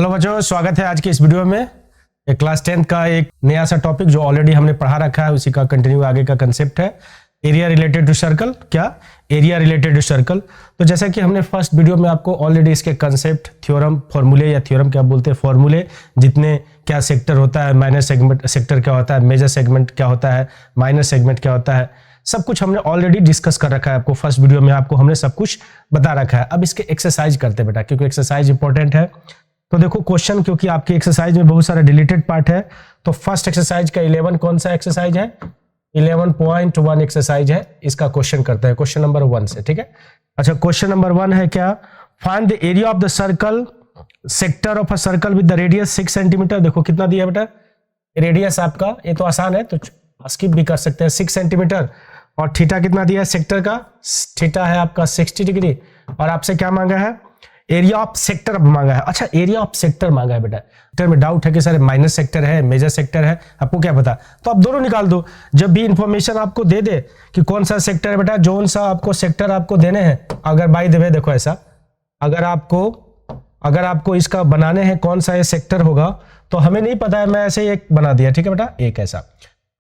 Hello बच्चों, स्वागत है आज की इस वीडियो में। एक क्लास 10 का एक नया सा टॉपिक जो ऑलरेडी हमने पढ़ा रखा है उसी का कंटिन्यू आगे का कंसेप्ट है एरिया रिलेटेड टू सर्कल। क्या एरिया रिलेटेड टू सर्कल? तो जैसा कि हमने फर्स्ट वीडियो में आपको ऑलरेडी इसके कंसेप्ट, थ्योरम, फॉर्मूले या थ्योरम क्या बोलते हैं, फॉर्मूले, जितने क्या सेक्टर होता है, माइनर सेगमेंट सेक्टर क्या होता है, मेजर सेगमेंट क्या होता है, माइनर सेगमेंट क्या होता है, सब कुछ हमने ऑलरेडी डिस्कस कर रखा है। आपको फर्स्ट वीडियो में आपको हमने सब कुछ बता रखा है। अब इसके एक्सरसाइज करते बेटा, क्योंकि एक्सरसाइज इंपॉर्टेंट है। तो देखो क्वेश्चन, क्योंकि आपकी एक्सरसाइज में बहुत सारा डिलीटेड पार्ट है, तो फर्स्ट एक्सरसाइज का 11 कौन सा एक्सरसाइज है, 11.1 एक्सरसाइज है। इसका क्वेश्चन करते हैं क्वेश्चन नंबर 1 से। ठीक है, अच्छा क्वेश्चन नंबर 1 है क्या, find the area of the circle sector of a circle with the radius 6 centimetre. देखो कितना दिया बेटा रेडियस आपका, ये तो आसान है तो स्किप भी कर सकते हैं, 6 सेंटीमीटर। और थीटा कितना दिया है सेक्टर का, थीटा है आपका 60 डिग्री। और आपसे क्या मांगा है, एरिया ऑफ सेक्टर मांगा है। अच्छा एरिया ऑफ सेक्टर मांगा है बेटा, सेक्टर में डाउट है कि सर माइनर सेक्टर है, मेजर सेक्टर है, आपको क्या पता, तो आप दोनों निकाल दो। जब भी इंफॉर्मेशन आपको दे दे कि कौन सा सेक्टर है बेटा, जोन सा आपको सेक्टर आपको देने हैं, अगर बाय द वे देखो ऐसा, अगर आपको इसका बनाने हैं कौन सा ये सेक्टर होगा, तो हमें नहीं पता है, मैं ऐसे एक बना दिया। ठीक है बेटा, एक ऐसा।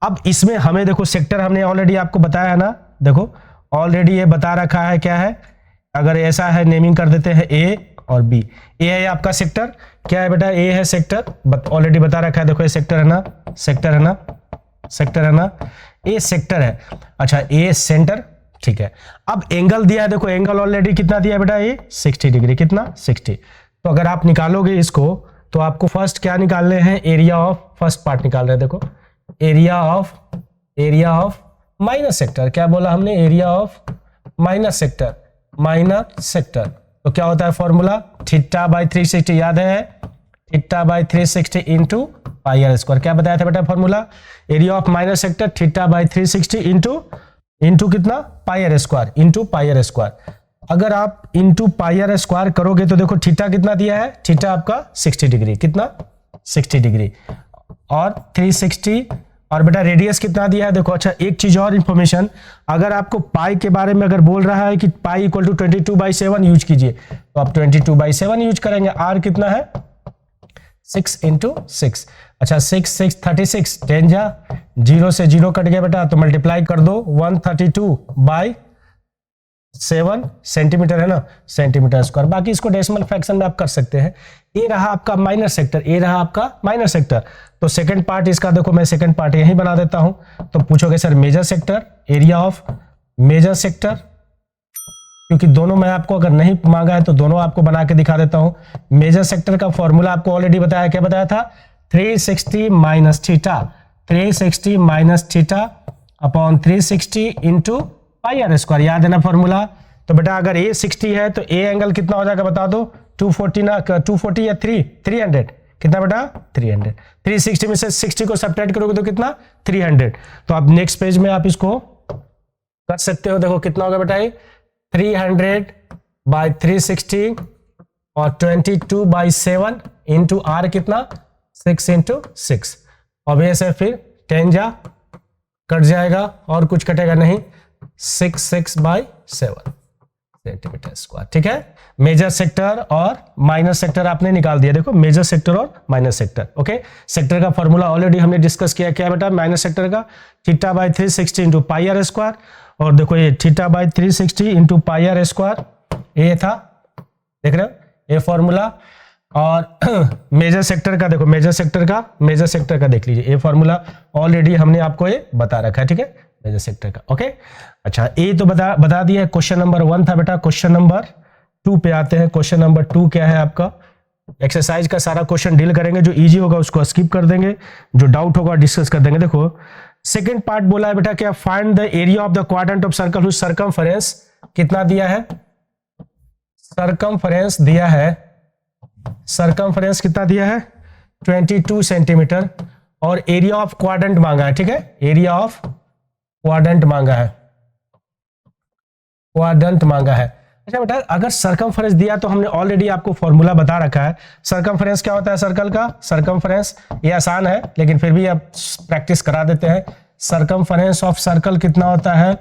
अब इसमें हमें देखो सेक्टर हमने ऑलरेडी आपको बताया है ना, देखो ऑलरेडी ये बता रखा है क्या है, अगर ऐसा है नेमिंग कर देते हैं ए और बी। ए है आपका सेक्टर, क्या है बेटा, ए है सेक्टर, ऑलरेडी बता रखा है। देखो ये सेक्टर है ना, सेक्टर है ना, सेक्टर है ना, ए सेक्टर है। अच्छा ए सेंटर, ठीक है। अब एंगल दिया है, देखो एंगल ऑलरेडी कितना दिया है बेटा, ये 60 डिग्री, कितना 60। तो अगर आप निकालोगे इसको तो आपको फर्स्ट क्या निकालने हैं, एरिया ऑफ, फर्स्ट पार्ट निकाल रहे हैं। देखो एरिया ऑफ माइनर सेक्टर, क्या बोला हमने, area of minor sector, minor sector. तो क्या होता है फॉर्मूला, थीटा बाई 360, याद है, theta by 360 into pi are square. क्या बताया था बेटा formula, area of minor sector theta by 360 into कितना, pi are square, into pi are square. अगर आप इंटू पाई आर स्क्वायर करोगे तो देखो थीटा कितना दिया है, थीटा आपका 60 डिग्री, कितना 60 डिग्री, और 360, और बेटा रेडियस कितना दिया है देखो। अच्छा एक चीज और इंफॉर्मेशन, अगर आपको पाई के बारे में अगर बोल रहा है कि पाई इक्वल टू 22/7 यूज कीजिए, तो आप 22/7 यूज करेंगे। आर कितना है 6 इंटू 6, अच्छा 6 36, 10 जा 0 से 0 कट गया बेटा, तो मल्टीप्लाई कर दो 132/7 सेंटीमीटर है ना, सेंटीमीटर स्क्वायर। बाकी इसको डेसिमल फ्रैक्शन में आप कर सकते हैं। ये रहा आपका माइनर सेक्टर, ये रहा आपका माइनर सेक्टर। तो सेकंड पार्ट इसका देखो, मैं सेकंड पार्ट यहीं बना देता हूं। तो पूछोगे sir major sector, area of major sector, क्योंकि दोनों मैं आपको अगर नहीं मांगा है तो दोनों आपको बना के दिखा देता हूं। मेजर सेक्टर का फॉर्मूला आपको ऑलरेडी बताया, क्या बताया था, 360 minus theta, 360 minus theta upon 360 into pi are square, याद है ना फॉर्मूला। तो बेटा अगर ए 60 है तो ए एंगल कितना हो जाएगा बता दो, 240 ना, 240 या 300, कितना बेटा 300। 360 में से 60 को सब्ट्रैक्ट करोगे तो कितना 300। तो आप नेक्स्ट पेज में आप इसको कर सकते हो, देखो कितना होगा बेटा, ये 300/360 और 22/7 इंटू आर कितना 6 इंटू 6। ऑब्वियस है, फिर 10 जा कट जाएगा और कुछ कटेगा नहीं, 6/7 सेंटीमीटर स्क्वायर। ठीक है, मेजर सेक्टर और माइनर सेक्टर आपने निकाल दिया। देखो मेजर सेक्टर और माइनर सेक्टर। ओके, सेक्टर का फॉर्मूला ऑलरेडी हमने डिस्कस किया, क्या बेटा माइनर सेक्टर का theta by 360 into pi are square, और देखो ये theta by 360 into pi are square, ये था, देख रहे हो ये फॉर्मूला। और मेजर सेक्टर का देखो, मेजर सेक्टर का देख लीजिए, ये फॉर्मूला ऑलरेडी हमने आपको ये बता रखा है। ठीक है, मेजर सेक्टर का। ओके, अच्छा ये तो बता दिया। क्वेश्चन नंबर 1 था बेटा, क्वेश्चन नंबर 2 पे आते हैं। क्वेश्चन नंबर 2 क्या है आपका, एक्सरसाइज का सारा क्वेश्चन डील करेंगे, जो इजी होगा उसको स्किप कर देंगे, जो डाउट होगा डिस्कस कर देंगे। देखो सेकंड पार्ट बोला है बेटा क्या, find the area of the quadrant of circle whose circumference कितना दिया है, सर्कमफरेंस दिया है, सर्कमफरेंस कितना दिया है 22 सेंटीमीटर, और एरिया ऑफ क्वाड्रेंट मांगा है। ठीक है, एरिया ऑफ क्वाड्रेंट मांगा है, क्वाड्रेंट मांगा है। अच्छा बेटा अगर सर्कमफरेंस दिया तो हमने ऑलरेडी आपको फॉर्मूला बता रखा है। सर्कमफरेंस क्या होता है सर्कल का, सर्कमफरेंस ये आसान है लेकिन फिर भी आप प्रैक्टिस करा देते हैं। सर्कमफरेंस ऑफ सर्कल कितना होता है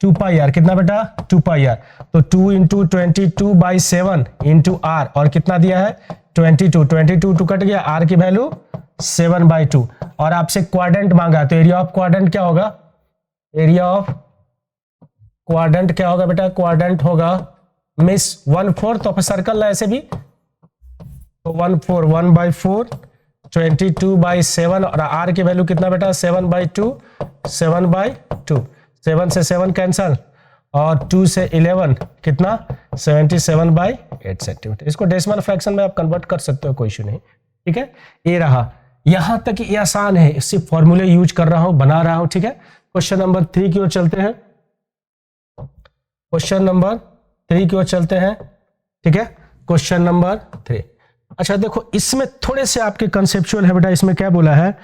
2 पाई आर, कितना बेटा 2 पाई आर, तो 2 इंटू 22/7 इंटू आर, और कितना दिया है 22 कट गया, आर की वैल्यू 7/2, और आपसे क्वाड्रेंट मांगा, तो एरिया ऑफ क्वाड्रेंट क्या होगा, एरिया ऑफ क्वाड्रेंट क्या होगा बेटा, क्वाड्रेंट होगा मिस 1/4, तो सर्कल है ऐसे भी, तो 1/4 1/4 22/7, और आर की वैल्यू कितना बेटा 7/2, 7 से 7 कैंसल, और 2 से 11 कितना 77/8 सेंटीमीटर। इसको डेसिमल फ्रैक्शन में आप कन्वर्ट कर सकते हो, कोई इशू नहीं, ठीक है। ये रहा, यहां तक ये आसान है, सिर्फ फॉर्मूले यूज कर रहा हूं, बना रहा हूं, ठीक है। क्वेश्चन नंबर 3 की ओर चलते हैं, क्वेश्चन नंबर 3 की ओर चलते हैं, ठीक है। क्वेश्चन नंबर 3, अच्छा देखो इसमें थोड़े से आपके कंसेप्चुअल है बेटा। इसमें क्या बोला है,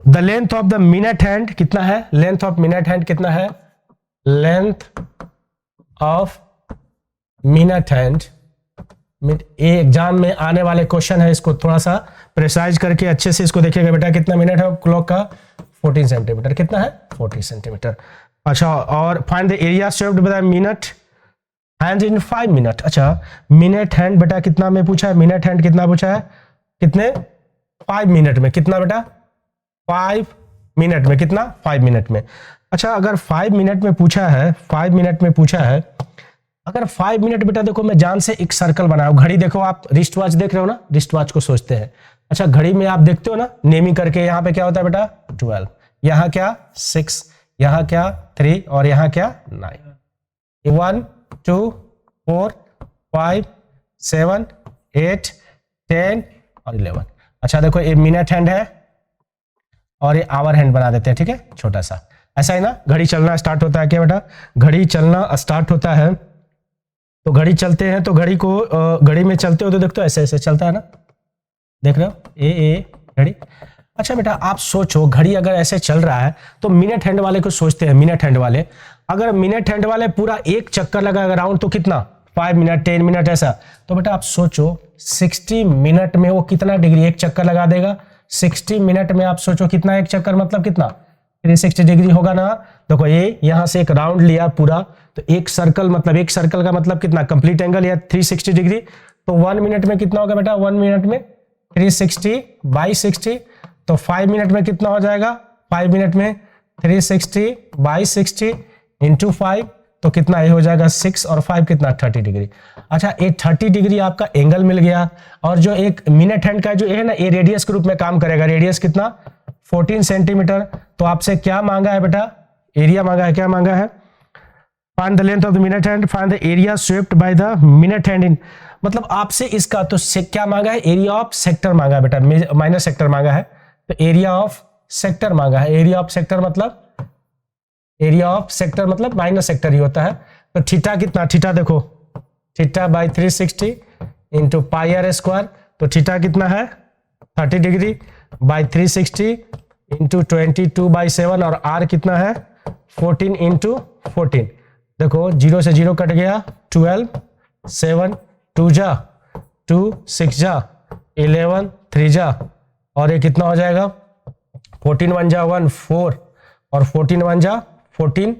the length of the minute hand कितना है, लेंथ ऑफ मिनट हैंड कितना है, लेंथ ऑफ मिनट हैंड, ये एग्जाम में आने वाले क्वेश्चन है, इसको थोड़ा सा प्रिसाइज करके अच्छे से इसको देखिएगा बेटा। कितना मिनट है क्लॉक का 14 सेंटीमीटर, कितना है 40 सेंटीमीटर। अच्छा, और find the area swept by minute hand in 5 minute. अच्छा, मिनट हैंड बेटा कितना में पूछा है, मिनट हैंड कितना पूछा है, कितने 5 मिनट में, कितना बेटा 5 मिनट में, कितना 5 मिनट में। अच्छा, अगर 5 मिनट में पूछा है, 5 मिनट में पूछा है, अगर 5 मिनट बेटा देखो मैं जान से एक सर्कल बनाऊं, घड़ी देखो आप रिस्ट वॉच देख रहे हो ना, रिस्ट वॉच को सोचते हैं। अच्छा, घड़ी में आप देखते हो ना नेमिंग करके, यहाँ पे क्या होता है बेटा 12, यहाँ क्या 6, यहाँ क्या 3, और यहाँ क्या 9, 1 2 4 5 7 8 10 और 11। अच्छा देखो ये मिनट हैंड है और ये आवर हैंड बना देते हैं, ठीक है, छोटा सा ऐसा है ना। घड़ी चलना स्टार्ट होता है क्या बेटा, घड़ी चलना स्टार्ट होता है, तो घड़ी चलते हैं, तो घड़ी को घड़ी में चलते हो तो देखते हो ऐसे ऐसे चलता है ना, देख रहे हो ए घड़ी। अच्छा बेटा आप सोचो घड़ी अगर ऐसे चल रहा है तो मिनट हैंड वाले को सोचते हैं, मिनट हैंड वाले अगर मिनट हैंड वाले पूरा एक चक्कर लगाएगा राउंड तो कितना 5 मिनट 10 मिनट ऐसा, तो बेटा आप सोचो 60 मिनट में वो कितना डिग्री एक चक्कर लगा देगा। 60 मिनट में आप सोचो कितना एक चक्कर मतलब कितना 360 डिग्री होगा ना। देखो ये यहां से एक राउंड लिया पूरा, तो एक सर्कल मतलब एक सर्कल का मतलब कितना कंप्लीट एंगल या 360 डिग्री, तो 1 मिनट में कितना होगा बेटा 1 मिनट में 360/60, तो 5 मिनट में कितना हो जाएगा 5 मिनट में 360/60 इंटू 5, तो कितना ये हो जाएगा 6 और 5 कितना 30 डिग्री। अच्छा ये 30 डिग्री आपका एंगल मिल गया, और जो एक मिनट हैंड का जो है ना ये रेडियस के रूप में काम करेगा, रेडियस कितना 14 सेंटीमीटर। तो आपसे क्या मांगा है बेटा, एरिया मांगा है, क्या मांगा है, find the length of the minute hand, find the area swept by the minute hand in, मतलब आपसे इसका तो क्या मांगा है, एरिया ऑफ सेक्टर मांगा है बेटा, माइनर सेक्टर मांगा है, तो एरिया ऑफ सेक्टर मांगा है। एरिया ऑफ सेक्टर मतलब एरिया ऑफ सेक्टर मतलब माइनस सेक्टर ही होता है। तो थीटा कितना, थीटा देखो theta by 360 into pi are square, तो थीटा कितना है 30 डिग्री बाई 360 इंटू 22/7, और आर कितना है 14 इंटू 14। देखो 0 से 0 कट गया 12, 7 2 जा 2 6 जा 11 3 जा, और ये कितना हो जाएगा 14 1 जा 1 4, और 14 1 जा 14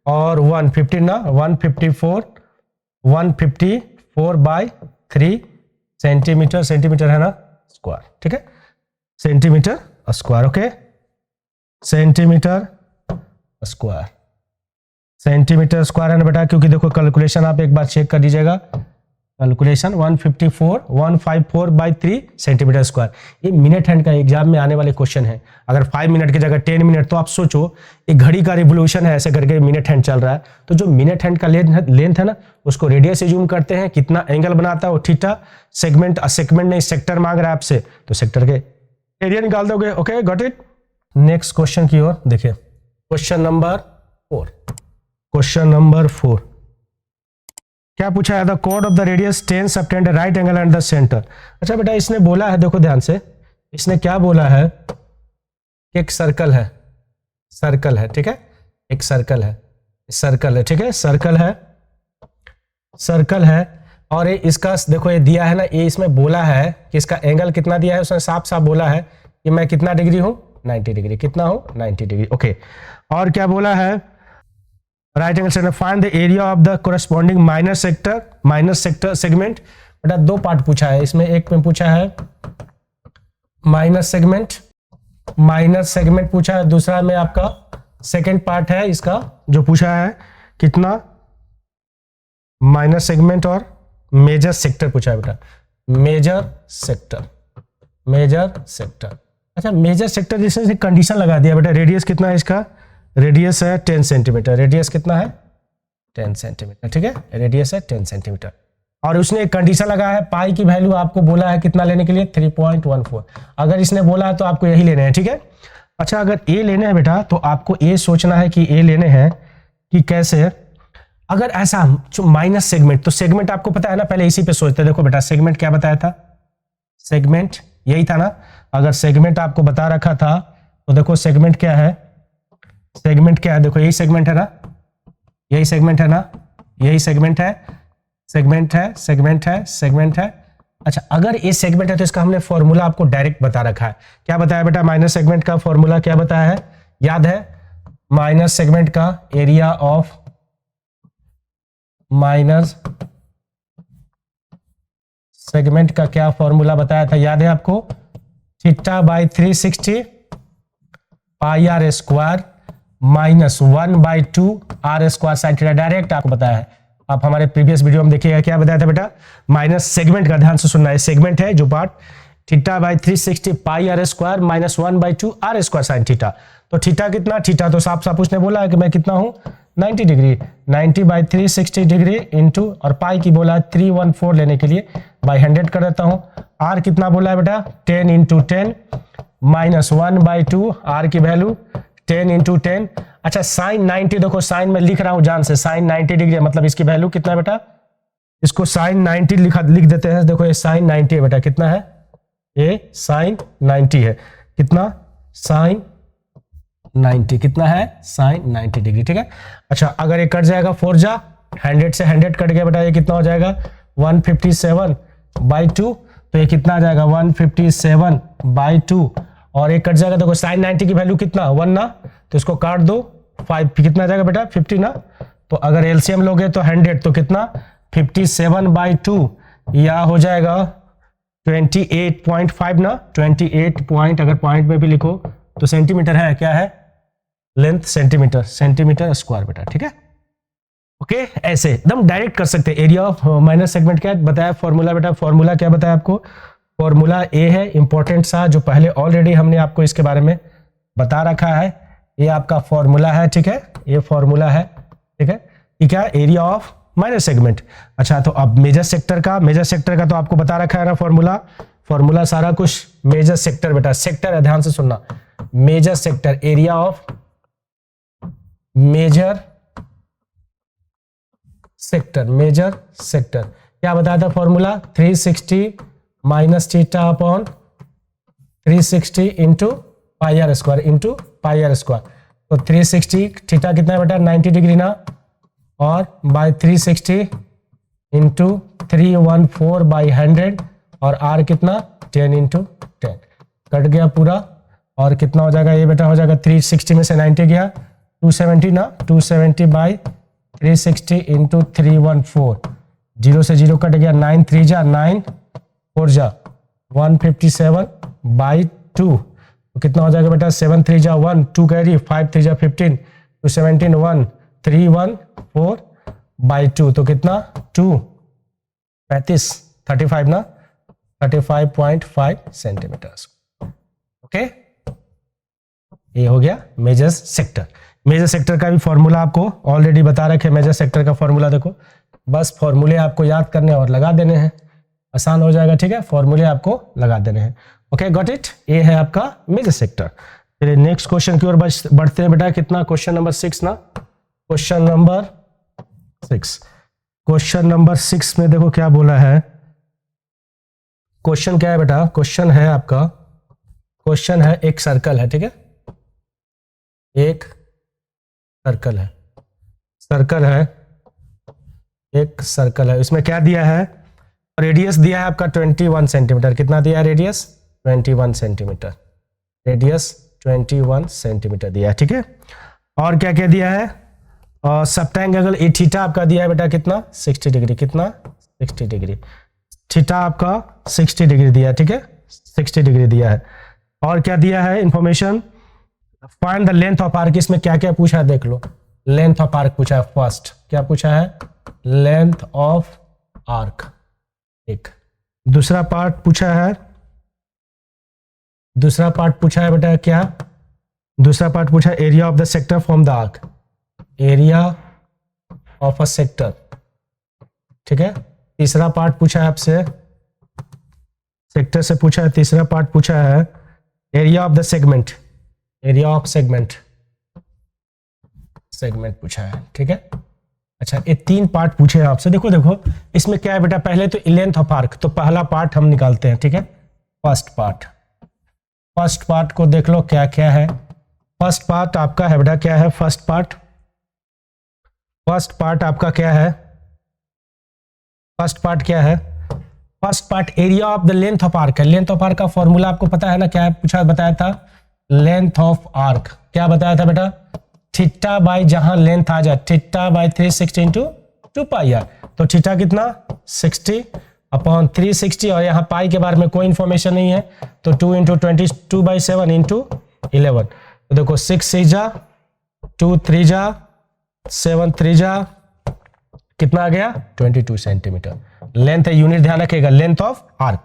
और 1 15 ना 154/3 सेंटीमीटर, सेंटीमीटर है ना स्क्वायर, ठीक है, centimetre square, okay, centimetre square, centimetre square है ना बेटा, क्योंकि देखो कैलकुलेशन आप एक बार चेक कर दीजिएगा, कैलकुलेशन 154/3 सेंटीमीटर स्क्वायर। ये मिनट हैंड का एग्जाम में आने वाले क्वेश्चन है। अगर 5 मिनट की जगह 10 मिनट, तो आप सोचो एक घड़ी का रिवोल्यूशन है ऐसे करके मिनट हैंड चल रहा है, तो जो मिनट हैंड का लेंथ है ना उसको रेडियस से जूम करते हैं, कितना एंगल बनाता है वो थीटा, सेगमेंट नहीं सेक्टर मांग रहा है आपसे, तो सेक्टर के एरिया निकाल दोगे, okay got it. Next question की ओर देखिए, क्वेश्चन नंबर 4, क्वेश्चन नंबर 4 क्या पूछा है, द कोड of the radius tense subtend right angle and the centre. अच्छा बेटा इसने बोला है, देखो ध्यान से, इसने क्या बोला है कि एक सर्कल है, सर्कल है, ठीक है, एक सर्कल है, सर्कल है, ठीक है, सर्कल है, सर्कल है, और ये इसका देखो ये दिया है ना, ये इसमें बोला है कि इसका एंगल कितना दिया है, उसने साफ साफ बोला है कि मैं कितना डिग्री हूं 90 डिग्री, कितना हूं 90 डिग्री, ओके। और क्या बोला है, right angle sector, find the area of the corresponding minor sector segment. बेटा दो पार्ट पूछा है इसमें, एक में पूछा है माइनर सेगमेंट पूछा है, दूसरा में आपका सेकेंड पार्ट है इसका जो पूछा है कितना माइनर सेगमेंट और मेजर सेक्टर पूछा है बेटा, मेजर सेक्टर। अच्छा मेजर सेक्टर जैसे कंडीशन लगा दिया बेटा, रेडियस कितना है इसका, रेडियस है 10 सेंटीमीटर, रेडियस कितना है 10 सेंटीमीटर, ठीक है, रेडियस है 10 सेंटीमीटर। और उसने एक कंडीशन लगाया है, पाई की वैल्यू आपको बोला है कितना लेने के लिए 3.14। अगर इसने बोला है तो आपको यही लेने हैं, ठीक है। अच्छा अगर ए लेने हैं बेटा तो आपको ए सोचना है कि ए लेने हैं कि कैसे, अगर ऐसा माइनस सेगमेंट, तो सेगमेंट आपको पता है ना, पहले इसी पे सोचते। देखो बेटा सेगमेंट क्या बताया था, सेगमेंट यही था ना, अगर सेगमेंट आपको बता रखा था तो देखो सेगमेंट क्या है, सेगमेंट क्या है, देखो यही सेगमेंट है ना, यही सेगमेंट है ना, यही सेगमेंट है, सेगमेंट है, सेगमेंट है, सेगमेंट है। अच्छा अगर ये सेगमेंट है तो इसका हमने फॉर्मूला आपको डायरेक्ट बता रखा है। क्या बताया बेटा, माइनस सेगमेंट का फॉर्मूला क्या बताया है, याद है, माइनस सेगमेंट का एरिया ऑफ माइनस सेगमेंट का क्या फॉर्मूला बताया था, याद है आपको, theta by 360 pi are square minus 1/2 are square sine theta, direct आपको बताया है। आप हमारे प्रीवियस वीडियो में देखिएगा क्या बताया था बेटा, माइनस सेगमेंट का, ध्यान से सुनना है, सेगमेंट है जो part, theta by 360 pi are square minus 1/2 are square sine theta. तो थीटा कितना, थीटा तो साफ साफ उसने बोला है कि मैं कितना हूं 90 डिग्री, 90/360 डिग्री इंटू, और पाई की बोला है 314 लेने के लिए बाई 100 कर देता हूं। आर कितना बोला है बेटा 10 इंटू 10 माइनस 1/2, आर की वैल्यू 10 इंटू 10। अच्छा साइन 90, देखो साइन में लिख रहा हूं जान से, साइन 90 डिग्री मतलब इसकी वैल्यू कितना है बेटा, इसको साइन 90 लिख देते हैं। देखो ये साइन 90 है बेटा, कितना है ये साइन 90 है, कितना साइन 90, कितना है साइन 90 डिग्री, ठीक है। अच्छा अगर ये कट जाएगा 4 जा 100 से 100 कट गया बेटा, ये कितना हो जाएगा 157/2, तो ये कितना आ जाएगा 157/2, और एक कट जाएगा, देखो साइन 90 की वैल्यू कितना 1 ना, तो इसको काट दो 5, कितना आ जाएगा बेटा 50 ना, तो अगर एलसीएम लोगे तो 100, तो कितना 57/2 या हो जाएगा 28.5 ना, 28 पॉइंट, अगर पॉइंट में भी लिखो तो सेंटीमीटर है, क्या है लेंथ, सेंटीमीटर स्क्वायर बेटा, ठीक है। ओके ऐसे एकदम डायरेक्ट कर सकते हैं। एरिया ऑफ माइनस सेगमेंट क्या बताया फॉर्मूला बेटा, फॉर्मूला क्या बताया आपको, फॉर्मूला ए है इंपॉर्टेंट सा, जो पहले ऑलरेडी हमने आपको इसके बारे में बता रखा है, ये आपका फॉर्मूला है, ठीक है, ये फॉर्मूला है, ठीक है, ठीक है, एरिया ऑफ माइनस सेगमेंट। अच्छा तो अब मेजर सेक्टर का तो आपको बता रखा है ना फॉर्मूला सारा कुछ, मेजर सेक्टर बेटा, सेक्टर है, ध्यान से सुनना, major sector, area of major sector क्या बताया था formula, 360 minus theta upon 360 into pi are square, तो 360 थीटा कितना है बेटा 90 डिग्री ना, और बाय 360 इंटू 314/100, और आर कितना 10 इंटू 10, कट गया पूरा, और कितना हो जाएगा ये बेटा, हो जाएगा 360 में से 90 गया 270 ना, 270/360 इंटू 314, 0 से 0 कट गया, 9 3 जा 9 4 जा 157/2, तो कितना हो जाएगा बेटा 7 3 जा 1 2 कैरी, 5 3 जा 15, 217 1 314/2, तो कितना 2 35 35 ना, 35.5 सेंटीमीटर। ओके ये हो गया मेजर सेक्टर। मेजर सेक्टर का भी फॉर्मूला आपको ऑलरेडी बता रखे, मेजर सेक्टर का फॉर्मूला देखो, बस फॉर्मूले आपको याद करने और लगा देने हैं, आसान हो जाएगा, ठीक है, फॉर्मूले आपको लगा देने हैं। ओके गॉट इट, ये है आपका मेजर सेक्टर। चलिए नेक्स्ट क्वेश्चन की ओर बढ़ते हैं बेटा, कितना क्वेश्चन नंबर 6 ना, क्वेश्चन नंबर 6 में देखो क्या बोला है, क्वेश्चन क्या है बेटा, क्वेश्चन है आपका, क्वेश्चन है एक सर्कल है, ठीक है, एक सर्कल है, इसमें क्या दिया है, रेडियस दिया है आपका 21 सेंटीमीटर, कितना दिया है रेडियस 21 सेंटीमीटर, रेडियस 21 सेंटीमीटर दिया है, ठीक है, और क्या क्या दिया है, और सबटेंग एंगल ए थीटा आपका दिया है बेटा कितना 60 डिग्री, कितना 60 डिग्री, थीटा आपका 60 डिग्री दिया है, ठीक है 60 डिग्री दिया है। और क्या दिया है information, find the length of arc, इसमें क्या क्या पूछा है देख लो, लेंथ ऑफ आर्क पूछा है फर्स्ट, क्या पूछा है लेंथ ऑफ आर्क, एक दूसरा पार्ट पूछा है, दूसरा पार्ट पूछा है बेटा क्या, दूसरा पार्ट पूछा है area of the sector from the arc, area of a sector, ठीक है। तीसरा पार्ट पूछा है आपसे, सेक्टर से पूछा है, तीसरा पार्ट पूछा है area of the segment, area of segment, segment पूछा है, ठीक है। अच्छा ये 3 पार्ट पूछे हैं आपसे, देखो देखो इसमें क्या है बेटा, पहले तो लेंथ ऑफ आर्क, तो पहला पार्ट हम निकालते हैं, ठीक है। फर्स्ट पार्ट, फर्स्ट पार्ट को देख लो क्या क्या है, फर्स्ट पार्ट आपका है बेटा क्या है, फर्स्ट पार्ट, फर्स्ट पार्ट आपका क्या है, फर्स्ट पार्ट क्या है, first part area of the length of arc है। लेंथ ऑफ आर्क का फॉर्मूला आपको पता है ना, क्या पूछा बताया था, लेंथ ऑफ आर्क क्या बताया था बेटा, थीटा बाई जहां लेंथ आ जाए, theta by 360 into 2 pi r, तो थीटा कितना 60 अपॉन 360, और यहाँ पाई के बारे में कोई इंफॉर्मेशन नहीं है, तो 2 इंटू 22/7 इंटू 11, तो देखो 6 6 जा 2 3 जा 7 3 जा कितना आ गया 22 सेंटीमीटर लेंथ है, यूनिट ध्यान रखिएगा लेंथ ऑफ आर्क।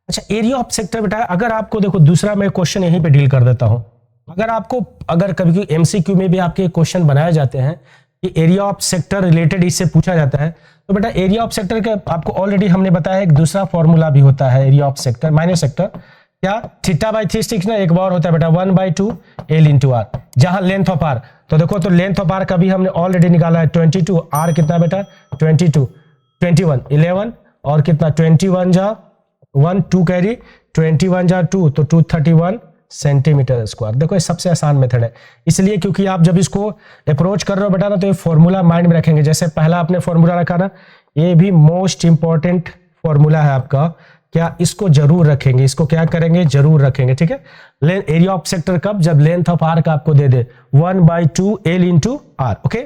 अच्छा एरिया ऑफ सेक्टर बेटा, अगर आपको देखो दूसरा मैं क्वेश्चन यहीं पे डील कर देता हूं, अगर आपको अगर कभी एमसीक्यू में भी आपके क्वेश्चन बनाए जाते हैं कि एरिया ऑफ सेक्टर रिलेटेड इससे पूछा जाता है, तो बेटा एरिया ऑफ सेक्टर का आपको ऑलरेडी हमने बताया एक दूसरा फॉर्मूला भी होता है area of sector minus sector, क्या थीटा बाई 360 ना, एक बार होता है बेटा 1/2 एल इंटू आर, जहां लेंथ ऑफ आर, तो देखो तो लेंथ ऑफ आर का भी हमने ऑलरेडी निकाला है 22, आर कितना बेटा 22 21 11 और कितना 21 जा 1 2 कैरी 21 जा 2 तो 231 सेंटीमीटर स्क्वायर। देखो ये सबसे आसान मेथड है, इसलिए क्योंकि आप जब इसको अप्रोच कर रहे हो बेटा ना, तो ये फॉर्मूला माइंड में रखेंगे, जैसे पहला आपने फॉर्मूला रखा ना, ये भी मोस्ट इंपॉर्टेंट फॉर्मूला है आपका, क्या इसको जरूर रखेंगे, इसको क्या करेंगे जरूर रखेंगे, ठीक है। एरिया ऑफ सेक्टर कब, जब लेंथ ऑफ आर्क आपको दे दे 1/2 एल इंटू आर, ओके।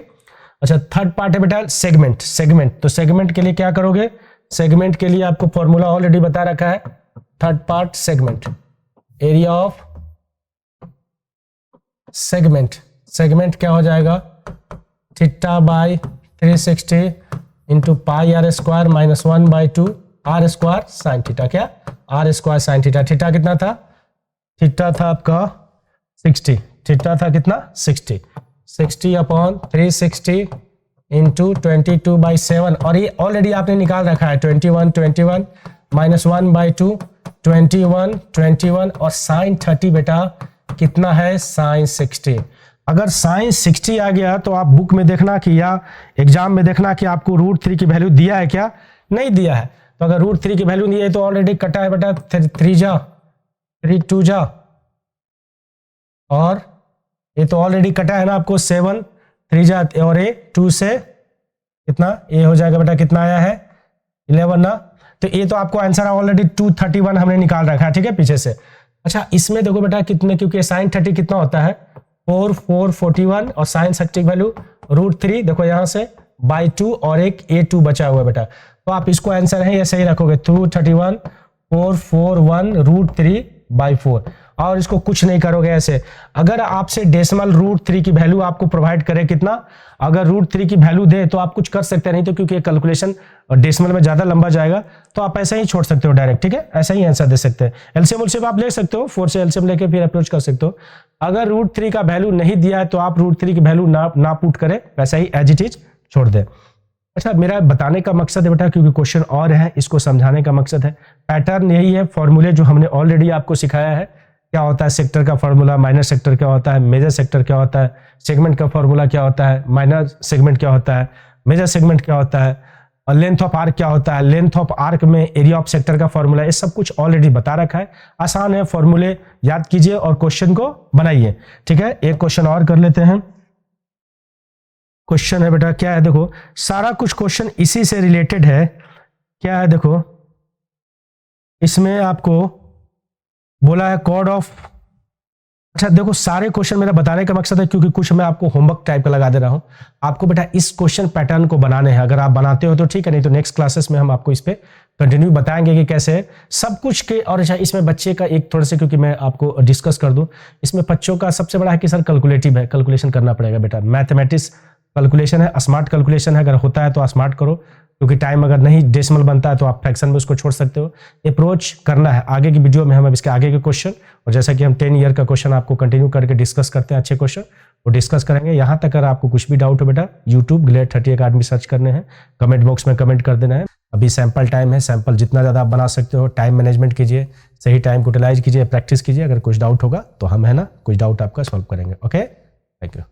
अच्छा थर्ड पार्ट है बेटा सेगमेंट, सेगमेंट तो सेगमेंट के लिए क्या करोगे, सेगमेंट के लिए आपको फॉर्मूला ऑलरेडी बता रखा है, third part segment, area of segment, segment क्या हो जाएगा theta by 360 into pi are square minus 1/2 are square sine theta, क्या R square sine theta, theta कितना था, थीटा था आपका 60, थीटा था कितना 60 अपॉन 360 इंटू 22/7, और ये ऑलरेडी आपने निकाल रखा है 21 माइनस 1/2 21 और साइन 30 बेटा कितना है साइन 60। अगर साइन 60 आ गया तो आप बुक में देखना कि या एग्जाम में देखना कि आपको √3 की वैल्यू दिया है क्या, नहीं दिया है, तो अगर √3 की वैल्यू नहीं है तो ऑलरेडी कटा है बेटा 3 जा 3 2 जा, और ये तो ऑलरेडी कटा है ना आपको 7 3 जा, और ये 2 से कितना ये हो जाएगा बेटा कितना आया है 11 ना, तो ये तो आपको आंसर ऑलरेडी 231 हमने निकाल रखा है, ठीक है पीछे से। अच्छा इसमें देखो बेटा कितने, क्योंकि साइन 30 कितना होता है 441 और साइन 60 वैल्यू √3, देखो यहां से /2 और एक a2 बचा हुआ है बेटा, तो आप इसको आंसर है ये सही रखोगे 231 441 √3/4, और इसको कुछ नहीं करोगे ऐसे। अगर आपसे डेसिमल √3 की वैल्यू आपको प्रोवाइड करे कितना, अगर √3 की वैल्यू दे तो आप कुछ कर सकते हैं, नहीं तो क्योंकि कैलकुलेशन डेसिमल में ज्यादा लंबा जाएगा तो आप ऐसे ही छोड़ सकते हो डायरेक्ट, ठीक है ऐसा ही आंसर दे सकते हैं। एलसीएम उलसीएम आप ले सकते हो, 4 से एलसीएम लेके फिर अप्रोच कर सकते हो। अगर √3 का वैल्यू नहीं दिया है तो आप √3 की वैल्यू ना पुट करें, वैसा ही एज इट इज छोड़ दे। अच्छा मेरा बताने का मकसद है बेटा, क्योंकि क्वेश्चन और है, इसको समझाने का मकसद है, पैटर्न यही है, फॉर्मूले जो हमने ऑलरेडी आपको सिखाया है, क्या होता है सेक्टर का फॉर्मूला, माइनर सेक्टर क्या होता है, मेजर सेक्टर क्या होता है, सेगमेंट का फॉर्मूला क्या होता है, माइनर सेगमेंट क्या होता है, मेजर सेगमेंट क्या होता है, और लेंथ ऑफ आर्क क्या होता है, लेंथ ऑफ आर्क में एरिया ऑफ सेक्टर का फॉर्मूला, ये सब कुछ ऑलरेडी बता रखा है, आसान है, फॉर्मूले याद कीजिए और क्वेश्चन को बनाइए, ठीक है। एक क्वेश्चन और कर लेते हैं, क्वेश्चन है बेटा क्या है, देखो सारा कुछ क्वेश्चन इसी से रिलेटेड है, क्या है देखो इसमें आपको बोला है कॉर्ड ऑफ अच्छा देखो, सारे क्वेश्चन मेरा बताने का मकसद है क्योंकि कुछ मैं आपको होमवर्क टाइप का लगा दे रहा हूं। आपको बेटा इस क्वेश्चन पैटर्न को बनाने हैं, अगर आप बनाते हो तो ठीक है, नहीं तो नेक्स्ट क्लासेस में हम आपको इस पे कंटिन्यू बताएंगे कि कैसे है सब कुछ के। और अच्छा, इसमें बच्चे का एक थोड़े से, क्योंकि मैं आपको डिस्कस कर दूं, इसमें बच्चों का सबसे बड़ा है कि सर कैलकुलेटिव है, कैलकुलेशन करना पड़ेगा बेटा। मैथमेटिक्स कैलकुलेशन है, स्मार्ट कैलकुलेशन है, अगर होता है तो स्मार्ट करो, क्योंकि टाइम अगर नहीं डेसिमल बनता है तो आप फ्रैक्शन में उसको छोड़ सकते हो। अप्रोच करना है, आगे की वीडियो में हम अब इसके आगे के क्वेश्चन, और जैसा कि हम 10 ईयर का क्वेश्चन आपको कंटिन्यू करके डिस्कस करते हैं, अच्छे क्वेश्चन वो डिस्कस करेंगे। यहाँ तक अगर आपको कुछ भी डाउट हो बेटा, यूट्यूब ग्लेड 30 अकेडमी सर्च करने हैं, कमेंट बॉक्स में कमेंट कर देना है। अभी सैंपल टाइम है, सैंपल जितना ज़्यादा आप बना सकते हो, टाइम मैनेजमेंट कीजिए, सही टाइम को यूटिलाइज कीजिए, प्रैक्टिस कीजिए। अगर कुछ डाउट होगा तो हम है ना कुछ डाउट आपका सॉल्व करेंगे। Okay, thank you.